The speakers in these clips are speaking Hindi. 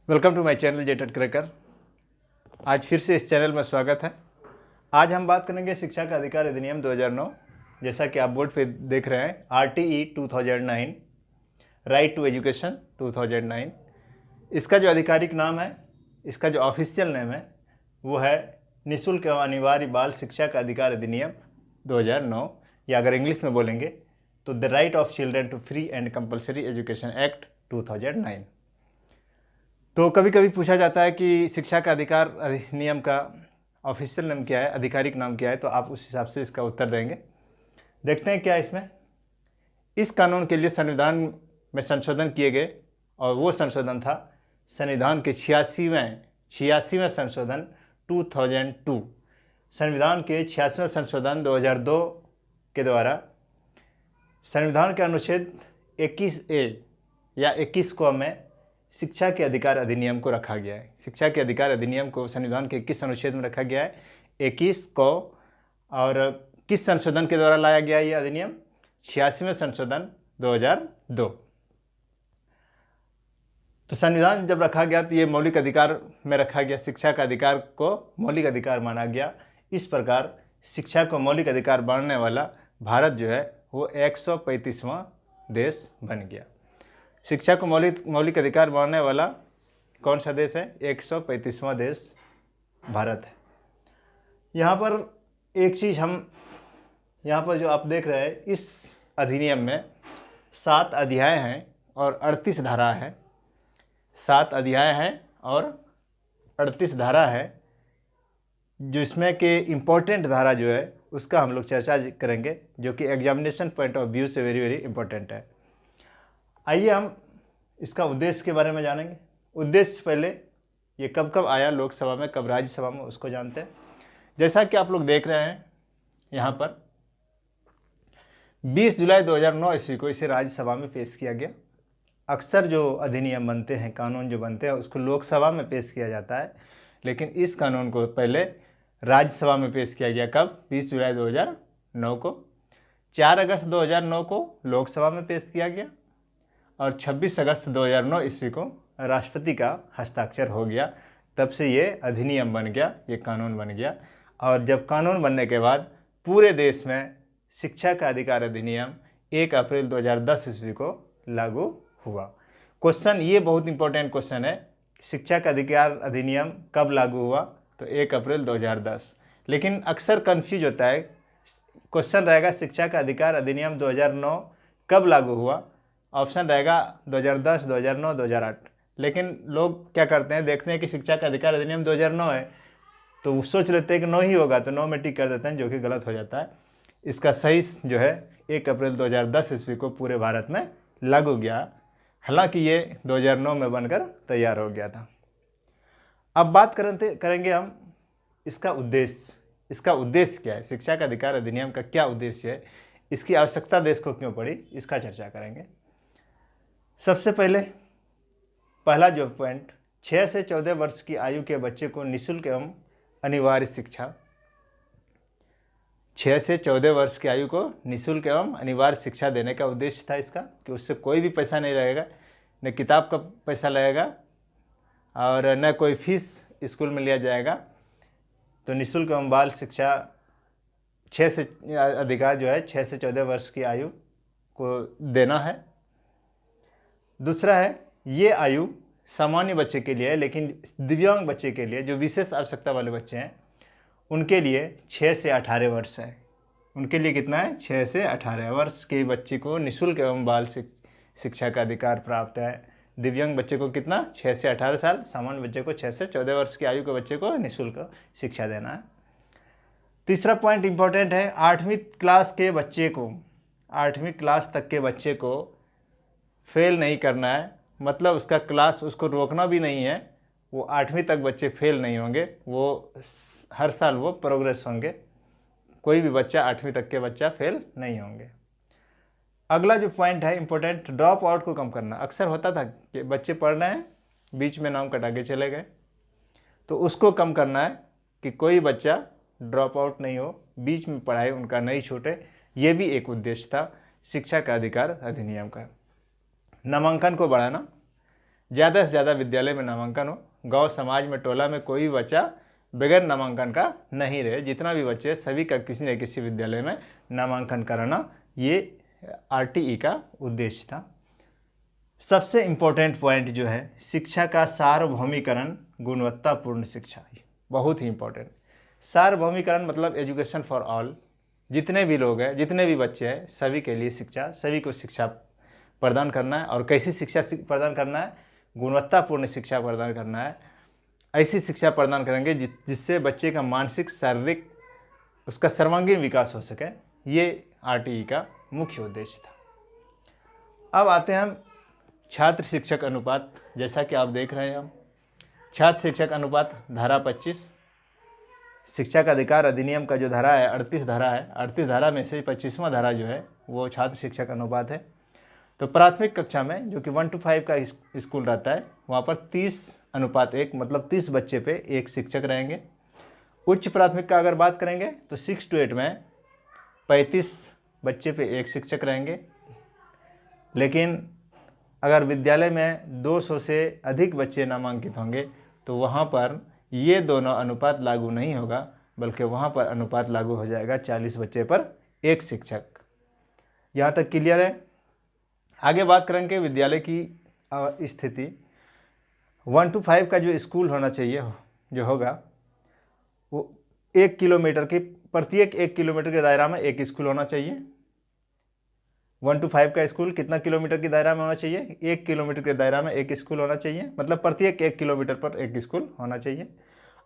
वेलकम टू माय चैनल जेटेड क्रैकर। आज फिर से इस चैनल में स्वागत है। आज हम बात करेंगे शिक्षा का अधिकार अधिनियम 2009। जैसा कि आप बोर्ड पे देख रहे हैं RTE 2009, राइट टू एजुकेशन 2009। इसका जो आधिकारिक नाम है, इसका जो ऑफिशियल नेम है वो है निःशुल्क एवं अनिवार्य बाल शिक्षा का अधिकार अधिनियम 2009, या अगर इंग्लिश में बोलेंगे तो the right of children to free and compulsory education act 2009। तो कभी कभी पूछा जाता है कि शिक्षा का अधिकार अधिनियम का ऑफिशियल नाम क्या है, आधिकारिक नाम क्या है, तो आप उस हिसाब से इसका उत्तर देंगे। देखते हैं क्या इसमें। इस कानून के लिए संविधान में संशोधन किए गए और वो संशोधन था संविधान के 86वें संशोधन 2002। संविधान के 86वें संशोधन 2002 के द्वारा संविधान के अनुच्छेद 21A या 21 को में शिक्षा के अधिकार अधिनियम को रखा गया है। शिक्षा के अधिकार अधिनियम को संविधान के 21 अनुच्छेद में रखा गया है, 21 को। और किस संशोधन के द्वारा लाया गया ये अधिनियम? 86वें संशोधन 2002। तो संविधान जब रखा गया तो ये मौलिक अधिकार में रखा गया, शिक्षा का अधिकार को मौलिक अधिकार माना गया। इस प्रकार शिक्षा को मौलिक अधिकार मानने वाला भारत जो है वो 135वां देश बन गया। शिक्षा को मौलिक अधिकार मानने वाला कौन सा देश है? 135वां देश भारत है। यहाँ पर एक चीज़ हम यहाँ पर जो आप देख रहे हैं, इस अधिनियम में 7 अध्याय हैं और 38 धारा है। 7 अध्याय हैं और 38 धारा है, जो इसमें के इम्पोर्टेंट धारा जो है उसका हम लोग चर्चा करेंगे, जो कि एग्जामिनेशन पॉइंट ऑफ व्यू से वेरी इम्पोर्टेंट है। आइए हम इसका उद्देश्य के बारे में जानेंगे। उद्देश्य पहले ये कब कब आया लोकसभा में, कब राज्यसभा में, उसको जानते हैं। जैसा कि आप लोग देख रहे हैं यहाँ पर 20 जुलाई 2009 ईस्वी को इसे राज्यसभा में पेश किया गया। अक्सर जो अधिनियम बनते हैं, कानून जो बनते हैं, उसको लोकसभा में पेश किया जाता है, लेकिन इस कानून को पहले राज्यसभा में पेश किया गया। कब? 20 जुलाई 2009 को। 4 अगस्त 2009 को लोकसभा में पेश किया गया और 26 अगस्त 2009 ईस्वी को राष्ट्रपति का हस्ताक्षर हो गया। तब से ये अधिनियम बन गया, ये कानून बन गया। और जब कानून बनने के बाद पूरे देश में शिक्षा का अधिकार अधिनियम 1 अप्रैल 2010 ईस्वी को लागू हुआ। क्वेश्चन ये बहुत इंपॉर्टेंट क्वेश्चन है, शिक्षा का अधिकार अधिनियम कब लागू हुआ? तो 1 अप्रैल 2010। लेकिन अक्सर कन्फ्यूज होता है, क्वेश्चन रहेगा शिक्षा का अधिकार अधिनियम 2009 कब लागू हुआ? ऑप्शन रहेगा 2010, 2009, 2008। लेकिन लोग क्या करते हैं, देखते हैं कि शिक्षा का अधिकार अधिनियम 2009 है तो वो सोच लेते हैं कि 9 ही होगा, तो 9 में टिक कर देते हैं, जो कि गलत हो जाता है। इसका सही जो है 1 अप्रैल 2010 ईस्वी को पूरे भारत में लागू गया। हालांकि ये 2009 में बनकर तैयार हो गया था। अब बात करेंगे हम इसका उद्देश्य। इसका उद्देश्य क्या है? शिक्षा का अधिकार अधिनियम का क्या उद्देश्य है? इसकी आवश्यकता देश को क्यों पड़ी? इसका चर्चा करेंगे। सबसे पहला जो पॉइंट, 6 से 14 वर्ष की आयु के बच्चे को निःशुल्क एवं अनिवार्य शिक्षा। 6 से 14 वर्ष की आयु को निःशुल्क एवं अनिवार्य शिक्षा देने का उद्देश्य था इसका, कि उससे कोई भी पैसा नहीं लगेगा, न किताब का पैसा लगेगा और न कोई फीस स्कूल में लिया जाएगा। तो निःशुल्क एवं बाल शिक्षा 6 से अधिकार जो है 6 से 14 वर्ष की आयु को देना है। दूसरा है, ये आयु सामान्य बच्चे के लिए है, लेकिन दिव्यांग बच्चे के लिए, जो विशेष आवश्यकता वाले बच्चे हैं, उनके लिए 6 से 18 वर्ष है। उनके लिए कितना है? 6 से 18 वर्ष के बच्चे को निःशुल्क एवं बाल शिक्षा का अधिकार प्राप्त है। दिव्यांग बच्चे को कितना? 6 से 18 साल, सामान्य बच्चे को 6 से 14 वर्ष की आयु के बच्चे को निःशुल्क शिक्षा देना है। तीसरा पॉइंट इंपॉर्टेंट है, 8वीं क्लास के बच्चे को, 8वीं क्लास तक के बच्चे को फेल नहीं करना है। मतलब उसका क्लास, उसको रोकना भी नहीं है, वो 8वीं तक बच्चे फेल नहीं होंगे, वो हर साल वो प्रोग्रेस होंगे। कोई भी बच्चा 8वीं तक के बच्चा फेल नहीं होंगे। अगला जो पॉइंट है इंपॉर्टेंट, ड्रॉप आउट को कम करना। अक्सर होता था कि बच्चे पढ़ रहे हैं, बीच में नाम कटा के चले गए, तो उसको कम करना है कि कोई बच्चा ड्रॉप आउट नहीं हो, बीच में पढ़ाई उनका नहीं छूटे। ये भी एक उद्देश्य था शिक्षा का अधिकार अधिनियम का। नामांकन को बढ़ाना। ज़्यादा से ज़्यादा विद्यालय में नामांकन हो, गांव समाज में टोला में कोई भी बच्चा बगैर नामांकन का नहीं रहे, जितना भी बच्चे सभी का किसी न किसी विद्यालय में नामांकन कराना, ये आरटीई का उद्देश्य था। सबसे इम्पोर्टेंट पॉइंट जो है शिक्षा का सार्वभौमिकरण, गुणवत्तापूर्ण शिक्षा, बहुत ही इम्पोर्टेंट। सार्वभौमिकरण मतलब एजुकेशन फॉर ऑल, जितने भी लोग हैं, जितने भी बच्चे हैं, सभी के लिए शिक्षा, सभी को शिक्षा प्रदान करना है। और कैसी शिक्षा प्रदान करना है? गुणवत्तापूर्ण शिक्षा प्रदान करना है। ऐसी शिक्षा प्रदान करेंगे जिससे बच्चे का मानसिक, शारीरिक, उसका सर्वांगीण विकास हो सके। ये आरटीई का मुख्य उद्देश्य था। अब आते हैं हम छात्र शिक्षक अनुपात। जैसा कि आप देख रहे हैं, हम छात्र शिक्षक अनुपात धारा 25 शिक्षा का अधिकार अधिनियम का जो धारा है 38 धारा है, 38 धारा में से 25वां धारा जो है वो छात्र शिक्षक अनुपात है। तो प्राथमिक कक्षा में जो कि 1 to 5 का स्कूल रहता है, वहाँ पर 30:1 मतलब 30 बच्चे पे एक शिक्षक रहेंगे। उच्च प्राथमिक का अगर बात करेंगे तो 6 to 8 में 35 बच्चे पे एक शिक्षक रहेंगे। लेकिन अगर विद्यालय में 200 से अधिक बच्चे नामांकित होंगे तो वहाँ पर ये दोनों अनुपात लागू नहीं होगा, बल्कि वहाँ पर अनुपात लागू हो जाएगा 40 बच्चे पर एक शिक्षक। यहाँ तक क्लियर है। आगे बात करेंगे विद्यालय की स्थिति। 1 to 5 का जो स्कूल होना चाहिए, जो होगा वो 1 किलोमीटर की, प्रत्येक 1 किलोमीटर के दायरा में एक स्कूल होना चाहिए। 1 to 5 का स्कूल कितना किलोमीटर के दायरा में होना चाहिए? 1 किलोमीटर के दायरा में एक स्कूल होना चाहिए, मतलब प्रत्येक 1 किलोमीटर पर एक स्कूल होना चाहिए।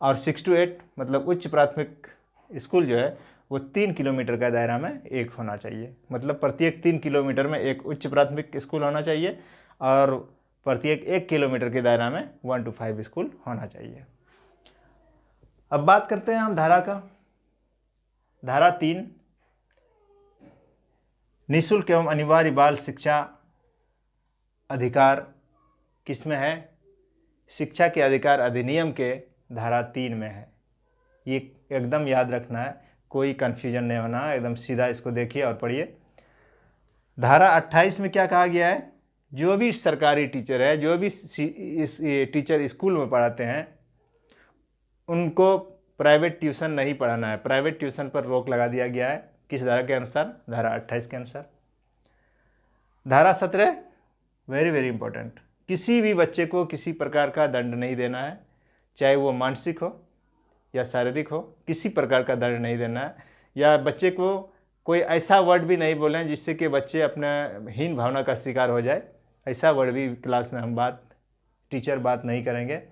और 6 to 8 मतलब उच्च प्राथमिक स्कूल जो है वो 3 किलोमीटर का दायरा में एक होना चाहिए, मतलब प्रत्येक 3 किलोमीटर में एक उच्च प्राथमिक स्कूल होना चाहिए और प्रत्येक 1 किलोमीटर के दायरा में 1 to 5 स्कूल होना चाहिए। अब बात करते हैं हम धारा का। धारा 3 निःशुल्क एवं अनिवार्य बाल शिक्षा अधिकार किसमें है? शिक्षा के अधिकार अधिनियम के धारा 3 में है। ये एकदम याद रखना है, कोई कन्फ्यूजन नहीं होना है, एकदम सीधा इसको देखिए और पढ़िए। धारा 28 में क्या कहा गया है? जो भी सरकारी टीचर है, जो भी टीचर स्कूल में पढ़ाते हैं, उनको प्राइवेट ट्यूशन नहीं पढ़ाना है। प्राइवेट ट्यूशन पर रोक लगा दिया गया है। किस धारा के अनुसार? धारा 28 के अनुसार। धारा 17 वेरी वेरी इंपॉर्टेंट, किसी भी बच्चे को किसी प्रकार का दंड नहीं देना है, चाहे वो मानसिक हो या शारीरिक हो, किसी प्रकार का दंड नहीं देना है। या बच्चे को कोई ऐसा वर्ड भी नहीं बोलें जिससे कि बच्चे अपने हीन भावना का शिकार हो जाए, ऐसा वर्ड भी क्लास में हम टीचर बात नहीं करेंगे।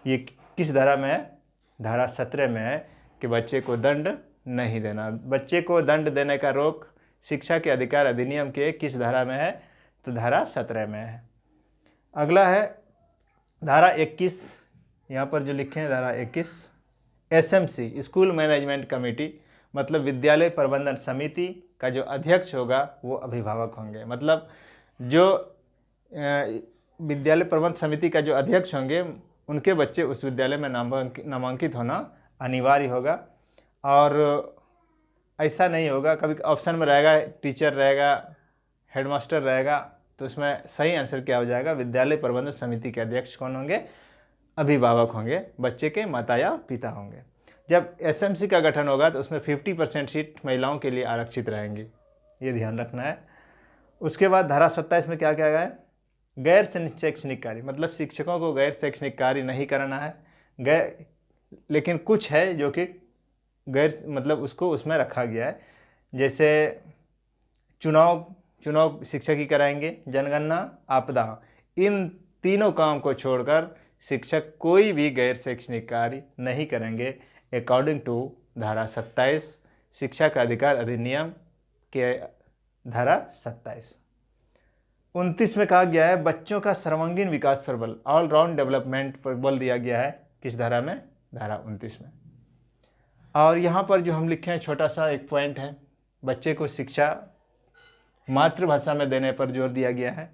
ये किस धारा में है? धारा 17 में है कि बच्चे को दंड नहीं देना। बच्चे को दंड देने का रोक शिक्षा के अधिकार अधिनियम के किस धारा में है? तो धारा 17 में है। अगला है धारा 21। यहाँ पर जो लिखे हैं धारा 21, एसएमसी स्कूल मैनेजमेंट कमेटी मतलब विद्यालय प्रबंधन समिति का जो अध्यक्ष होगा वो अभिभावक होंगे। मतलब जो विद्यालय प्रबंधन समिति का जो अध्यक्ष होंगे उनके बच्चे उस विद्यालय में नामांकित होना अनिवार्य होगा। और ऐसा नहीं होगा, कभी ऑप्शन में रहेगा टीचर रहेगा, हेडमास्टर रहेगा, तो उसमें सही आंसर क्या हो जाएगा? विद्यालय प्रबंधन समिति के अध्यक्ष कौन होंगे? अभिभावक होंगे, बच्चे के माता या पिता होंगे। जब एसएमसी का गठन होगा तो उसमें 50% सीट महिलाओं के लिए आरक्षित रहेंगी, ये ध्यान रखना है। उसके बाद धारा 27 में क्या क्या है? गैर शैक्षणिक कार्य, मतलब शिक्षकों को गैर शैक्षणिक कार्य नहीं कराना है। लेकिन कुछ है जो कि गैर मतलब उसको उसमें रखा गया है, जैसे चुनाव शिक्षक ही कराएंगे, जनगणना, आपदा, इन तीनों काम को छोड़कर शिक्षक कोई भी गैर शैक्षणिक कार्य नहीं करेंगे अकॉर्डिंग टू धारा 27 शिक्षा का अधिकार अधिनियम के धारा 27। 29 में कहा गया है बच्चों का सर्वांगीण विकास पर बल, ऑल राउंड डेवलपमेंट पर बल दिया गया है। किस धारा में? धारा 29 में। और यहाँ पर जो हम लिखे हैं छोटा सा एक पॉइंट है, बच्चे को शिक्षा मातृभाषा में देने पर जोर दिया गया है।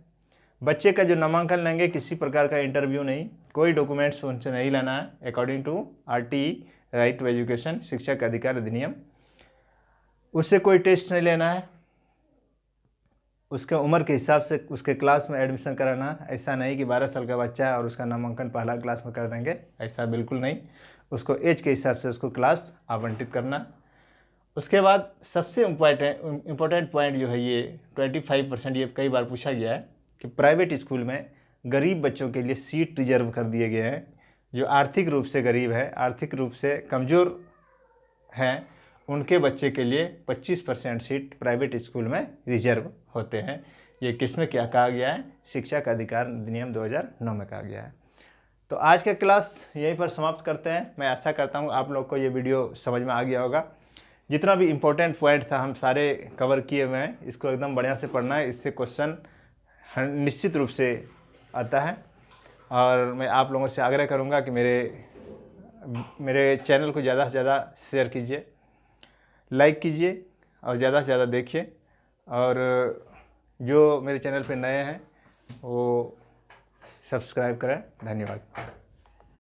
बच्चे का जो नामांकन लेंगे किसी प्रकार का इंटरव्यू नहीं, कोई डॉक्यूमेंट्स उनसे नहीं लेना है according to RTE right to education शिक्षा का अधिकार अधिनियम। उससे कोई टेस्ट नहीं लेना है, उसके उम्र के हिसाब से उसके क्लास में एडमिशन कराना। ऐसा नहीं कि 12 साल का बच्चा है और उसका नामांकन पहला क्लास में कर देंगे, ऐसा बिल्कुल नहीं। उसको एज के हिसाब से उसको क्लास आवंटित करना। उसके बाद सबसे इम्पोर्टेंट पॉइंट जो है ये 25%, ये कई बार पूछा गया है कि प्राइवेट स्कूल में गरीब बच्चों के लिए सीट रिजर्व कर दिए गए हैं। जो आर्थिक रूप से गरीब है, आर्थिक रूप से कमज़ोर हैं, उनके बच्चे के लिए 25% सीट प्राइवेट स्कूल में रिजर्व होते हैं। ये किस में क्या कहा गया है? शिक्षा का अधिकार अधिनियम 2009 में कहा गया है। तो आज का क्लास यहीं पर समाप्त करते हैं। मैं आशा करता हूँ आप लोग को ये वीडियो समझ में आ गया होगा। जितना भी इम्पोर्टेंट पॉइंट था हम सारे कवर किए हुए हैं। इसको एकदम बढ़िया से पढ़ना है, इससे क्वेश्चन निश्चित रूप से आता है। और मैं आप लोगों से आग्रह करूंगा कि मेरे चैनल को ज़्यादा से ज़्यादा शेयर कीजिए, लाइक कीजिए और ज़्यादा से ज़्यादा देखिए। और जो मेरे चैनल पे नए हैं वो सब्सक्राइब करें। धन्यवाद।